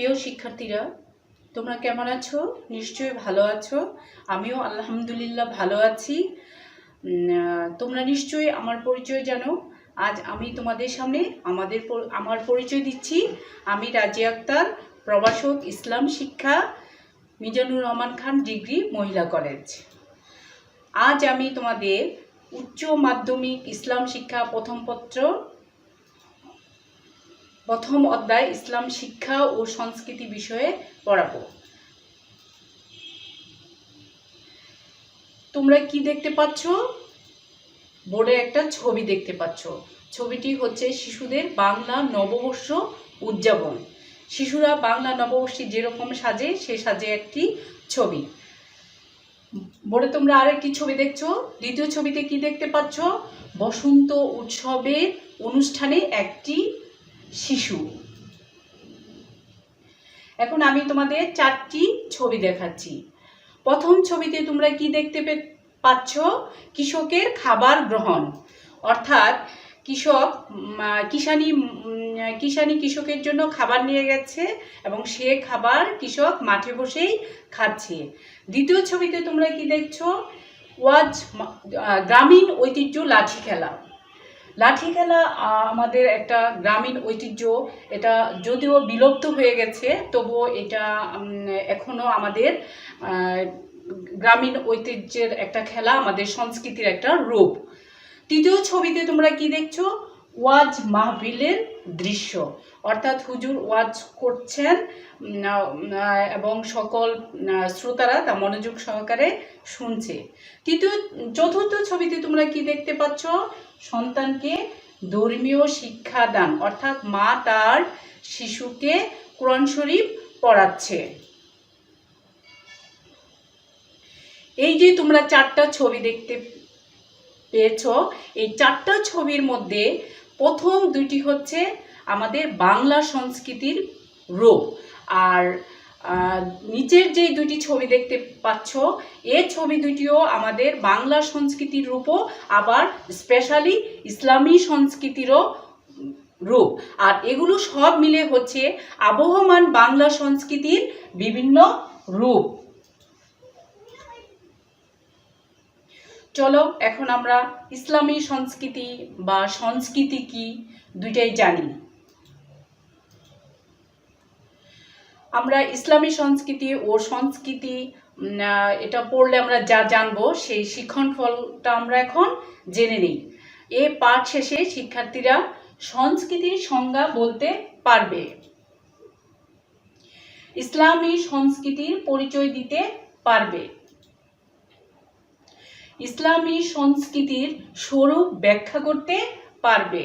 প্রিয় শিক্ষার্থীরা, তোমরা কেমন আছো? নিশ্চয়ই ভালো আছো। আমিও আলহামদুলিল্লাহ ভালো আছি। তোমরা নিশ্চয়ই আমার পরিচয় জানো। আজ আমি তোমাদের সামনে আমার পরিচয় দিচ্ছি। আমি রাজিয়া আক্তার, প্রভাষক, ইসলাম শিক্ষা, মিজানুর রহমান খান ডিগ্রি মহিলা কলেজ। আজ আমি তোমাদের উচ্চ মাধ্যমিক ইসলাম শিক্ষা প্রথম অধ্যায় ইসলাম শিক্ষা ও সংস্কৃতি বিষয়ে পড়াবো। তোমরা কি দেখতে পাচ্ছ? বোর্ডে একটা ছবি দেখতে পাচ্ছ। ছবিটি হচ্ছে শিশুদের বাংলা নববর্ষ উদযাপন। শিশুরা বাংলা নববর্ষে যেরকম সাজে সে সাজে একটি ছবি। বোর্ডে তোমরা আরেকটি ছবি দেখছো। দ্বিতীয় ছবিতে কি দেখতে পাচ্ছ? বসন্ত উৎসবের অনুষ্ঠানে একটি শিশু। এখন আমি তোমাদের 4টি ছবি দেখাচ্ছি। প্রথম ছবিতে তোমরা কি দেখতে পাচ্ছ? কৃষকের খাবার গ্রহণ, অর্থাৎ কিষানি কৃষকের জন্য খাবার নিয়ে গেছে এবং সে খাবার কৃষক মাঠে বসেই খাচ্ছে। দ্বিতীয় ছবিতে তোমরা কি দেখছো? গ্রামীণ ঐতিহ্য লাঠি খেলা। লাঠি খেলা আমাদের একটা গ্রামীণ ঐতিহ্য। এটা যদিও বিলুপ্ত হয়ে গেছে, তবুও এটা এখনো আমাদের গ্রামীণ ঐতিহ্যের একটা খেলা, আমাদের সংস্কৃতির একটা রূপ। তৃতীয় ছবিতে তোমরা কি দেখছো? ওয়াজ মাহফিলের দৃশ্য, অর্থাৎ হুজুর ওয়াজ করছেন এবং সকল শ্রোতারা তা মনোযোগ সহকারে শুনছে। চতুর্থ ছবিতে তোমরা কি দেখতে পাচ্ছ? সন্তানকে ধর্মীয় শিক্ষা দান, অর্থাৎ মা তার শিশুকে কোরআন শরীফ পড়াচ্ছে। এই যে তোমরা 4টা ছবি দেখতে পেয়েছ, এই 4টা ছবির মধ্যে প্রথম 2টি হচ্ছে আমাদের বাংলা সংস্কৃতির রূপ, আর নিচের যে 2টি ছবি দেখতে পাচ্ছ এই ছবি দুটিও আমাদের বাংলা সংস্কৃতির রূপও, আবার স্পেশালি ইসলামী সংস্কৃতিরও রূপ। আর এগুলো সব মিলে হচ্ছে আবহমান বাংলা সংস্কৃতির বিভিন্ন রূপ। চলো এখন আমরা ইসলামী সংস্কৃতি বা সংস্কৃতি কি দুইটাই জানি। আমরা ইসলামী সংস্কৃতি ও সংস্কৃতি এটা পড়লে আমরা যা জানবো সেই শিক্ষণফলটা আমরা এখন জেনে নিই। এ পাঠ শেষে শিক্ষার্থীরা সংস্কৃতির সংজ্ঞা বলতে পারবে, ইসলামী সংস্কৃতির পরিচয় দিতে পারবে, ইসলামী সংস্কৃতির স্বরূপ ব্যাখ্যা করতে পারবে।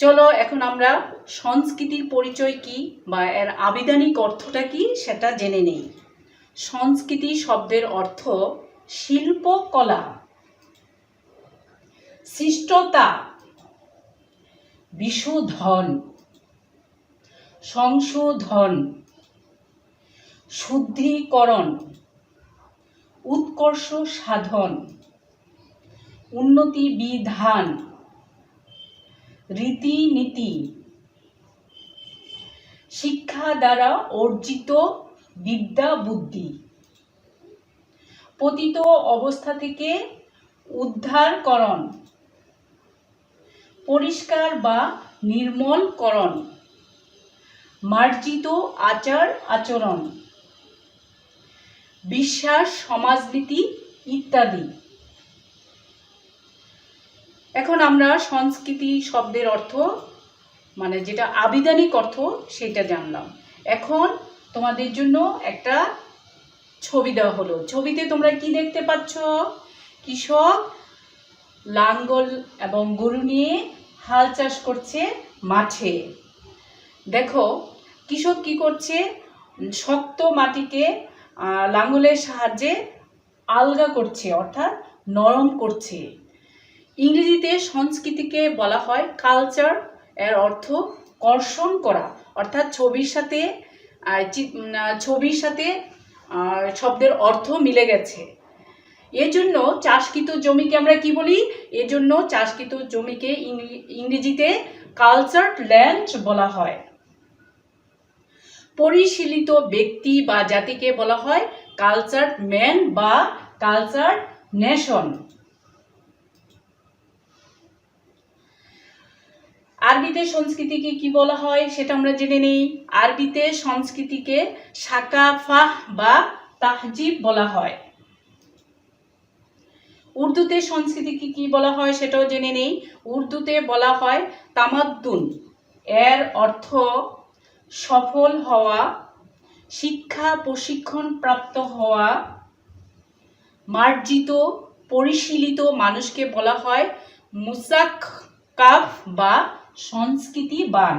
চলো এখন আমরা সংস্কৃতির পরিচয় কি বা এর আবিধানিক অর্থটা কি সেটা জেনে নেই। সংস্কৃতি শব্দের অর্থ শিল্পকলা, সৃষ্টতা, বিশোধন, সংশোধন, শুদ্ধিকরণ, উৎকর্ষ সাধন, উন্নতি বিধান, রীতিনীতি, শিক্ষা দ্বারা অর্জিত বিদ্যা বুদ্ধি, পতিত অবস্থা থেকে উদ্ধারকরণ, পরিষ্কার বা নির্মলকরণ, মার্জিত আচার আচরণ, বিশ্বাস, সমাজনীতি ইত্যাদি। এখন আমরা সংস্কৃতি শব্দের অর্থ মানে যেটা আবিধানিক অর্থ সেটা জানলাম। এখন তোমাদের জন্য একটা ছবি দেওয়া হলো। ছবিতে তোমরা কি দেখতে পাচ্ছ? কৃষক লাঙ্গল এবং গরু নিয়ে হাল চাষ করছে মাঠে। দেখো কৃষক কি করছে? শক্ত মাটিকে লাঙ্গলের সাহায্যে আলগা করছে, অর্থাৎ নরম করছে। ইংরেজিতে সংস্কৃতিকে বলা হয় কালচার। এর অর্থ কর্ষণ করা, অর্থাৎ ছবির সাথে শব্দের অর্থ মিলে গেছে। এজন্য চাষকৃত জমিকে আমরা কি বলি? এজন্য চাষকৃত জমিকে ইংরেজিতে কালচারড ল্যান্ড বলা হয়। পরিশীলিত ব্যক্তি বা জাতিকে বলা হয় কালচারড ম্যান বা কালচারড নেশন। আরবিতে সংস্কৃতিকে কি বলা হয় সেটা আমরা জেনে নেই। আরবিতে সংস্কৃতিকে সাকাফাহ বা তাহজিব বলা হয়। উর্দুতে সংস্কৃতিকে কি বলা হয় সেটাও জেনে নেই। উর্দুতে বলা হয় তামাদ্দুন। এর অর্থ সফল হওয়া, শিক্ষা প্রশিক্ষণ প্রাপ্ত হওয়া, মার্জিত পরিশীলিত মানুষকে বলা হয় মুসাক্কাফ বা সংস্কৃতিবান।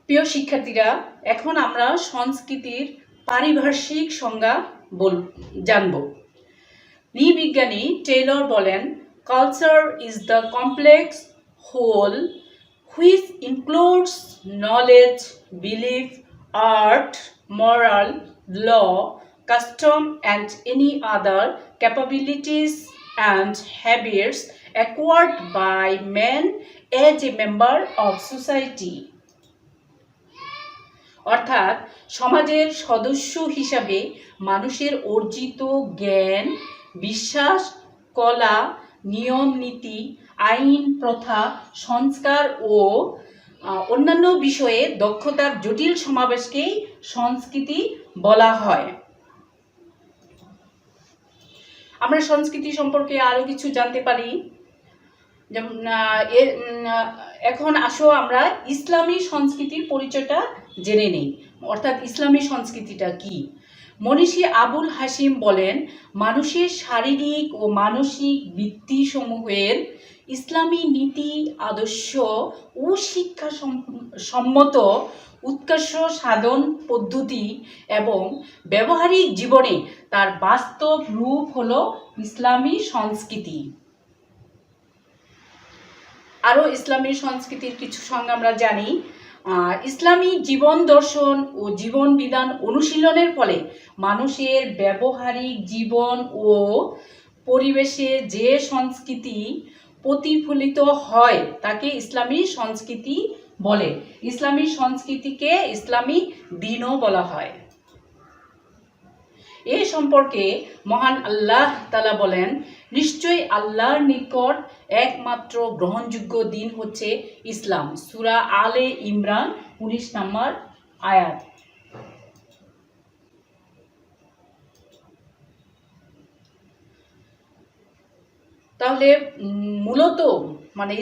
প্রিয় শিক্ষার্থীরা, এখন আমরা সংস্কৃতির পারিভাষিক সংজ্ঞা জানব। নৃবিজ্ঞানী টেইলর বলেন, culture is the complex whole which includes knowledge, belief, art, moral, law, custom and any other capabilities and habits acquired by man as a member of society. অর্থাৎ সমাজের সদস্য হিসাবে মানুষের অর্জিত জ্ঞান, বিশ্বাস, কলা, নিয়ম নীতি, আইন, প্রথা, সংস্কার ও অন্যান্য বিষয়ে দক্ষতার জটিল সমাবেশকেই সংস্কৃতি বলা হয়। আমরা সংস্কৃতি সম্পর্কে আরো কিছু জানতে পারি। যেমন এখন আসো আমরা ইসলামী সংস্কৃতির পরিচয়টা জেনে নেই। অর্থাৎ ইসলামী সংস্কৃতিটা কি? মনীষী আবুল হাসিম বলেন, মানুষের শারীরিক ও মানসিক বৃত্তিসমূহের ইসলামী নীতি, আদর্শ ও শিক্ষা সম্মত উৎকর্ষ সাধন পদ্ধতি এবং ব্যবহারিক জীবনে তার বাস্তব রূপ হলো ইসলামী সংস্কৃতি। আরও ইসলামী সংস্কৃতির কিছু সংজ্ঞা আমরা জানি। ইসলামী জীবন দর্শন ও জীবন বিধান অনুশীলনের ফলে মানুষের ব্যবহারিক জীবন ও পরিবেশে যে সংস্কৃতি প্রতিফলিত হয় তাকে ইসলামী সংস্কৃতি বলে। ইসলামী সংস্কৃতিকে ইসলামী দ্বীনও বলা হয়। এ সম্পর্কে মহান আল্লাহ তাআলা বলেন, নিশ্চয়ই আল্লাহর নিকট একমাত্র গ্রহণযোগ্য দিন হচ্ছে ইসলাম। সূরা আলে ইমরান 19 নম্বর আয়াত। তাহলে মূলত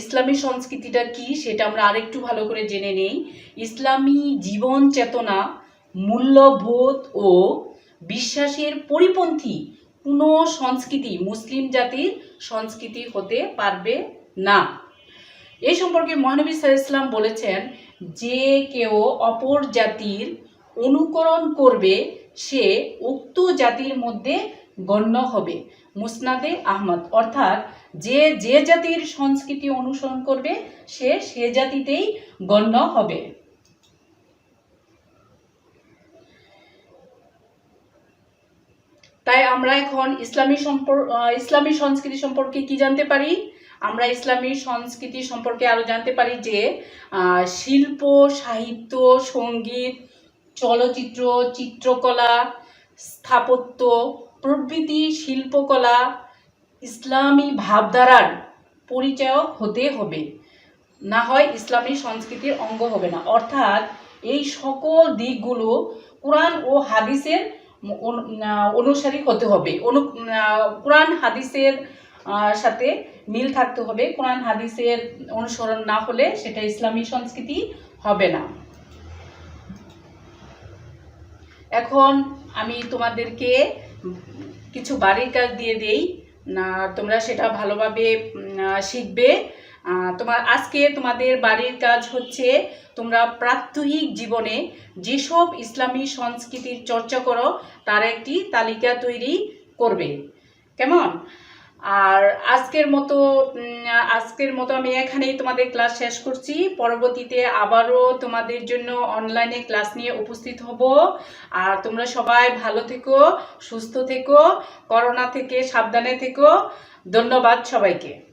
ইসলামী সংস্কৃতিটা কি সেটা আমরা আরেকটু ভালো করে জেনে নেই। ইসলামী জীবন চেতনা, মূল্যবোধ ও বিশ্বাসের পরিপন্থী কোনো সংস্কৃতি মুসলিম জাতির সংস্কৃতি হতে পারবে না। এই সম্পর্কে মহানবী সাল্লাল্লাহু আলাইহি ওয়াসাল্লাম বলেছেন, যে কেউ অপর জাতির অনুকরণ করবে সে উক্ত জাতির মধ্যে গণ্য হবে। মুসনাদে আহমদ। অর্থাৎ যে যে জাতির সংস্কৃতি অনুসরণ করবে সে জাতিতেই গণ্য হবে। তাই আমরা এখন ইসলামী সংস্কৃতি সম্পর্কে কি জানতে পারি? আমরা ইসলামী সংস্কৃতি সম্পর্কে আরো জানতে পারি যে শিল্প, সাহিত্য, সঙ্গীত, চলচ্চিত্র, চিত্রকলা, স্থাপত্য প্রভৃতি শিল্পকলা ইসলামী ভাবধারার পরিচায়ক হতে হবে, না হয় ইসলামী সংস্কৃতির অঙ্গ হবে না। অর্থাৎ এই সকল দিকগুলো কোরআন ও হাদিসের অনুসারী হতে হবে। কোরআন হাদিসের সাথে মিল থাকতে হবে। কোরআন হাদিসের অনুসরণ না হলে সেটা ইসলামী সংস্কৃতি হবে না। এখন আমি তোমাদেরকে কিছু বাড়ির কাজ দিয়ে দেই, তোমরা সেটা ভালোভাবে শিখবে। আজকে তোমাদের বাড়ির কাজ হচ্ছে তোমরা প্রাত্যহিক জীবনে যেসব ইসলামী সংস্কৃতির চর্চা করো তার একটি তালিকা তৈরি করবে। কেমন? আর আজকের মতো আমি এখানেই তোমাদের ক্লাস শেষ করছি। পরবর্তীতে আবারও তোমাদের জন্য অনলাইনে ক্লাস নিয়ে উপস্থিত হব। আর তোমরা সবাই ভালো থেকো, সুস্থ থেকো, করোনা থেকে সাবধানে থেকো। ধন্যবাদ সবাইকে।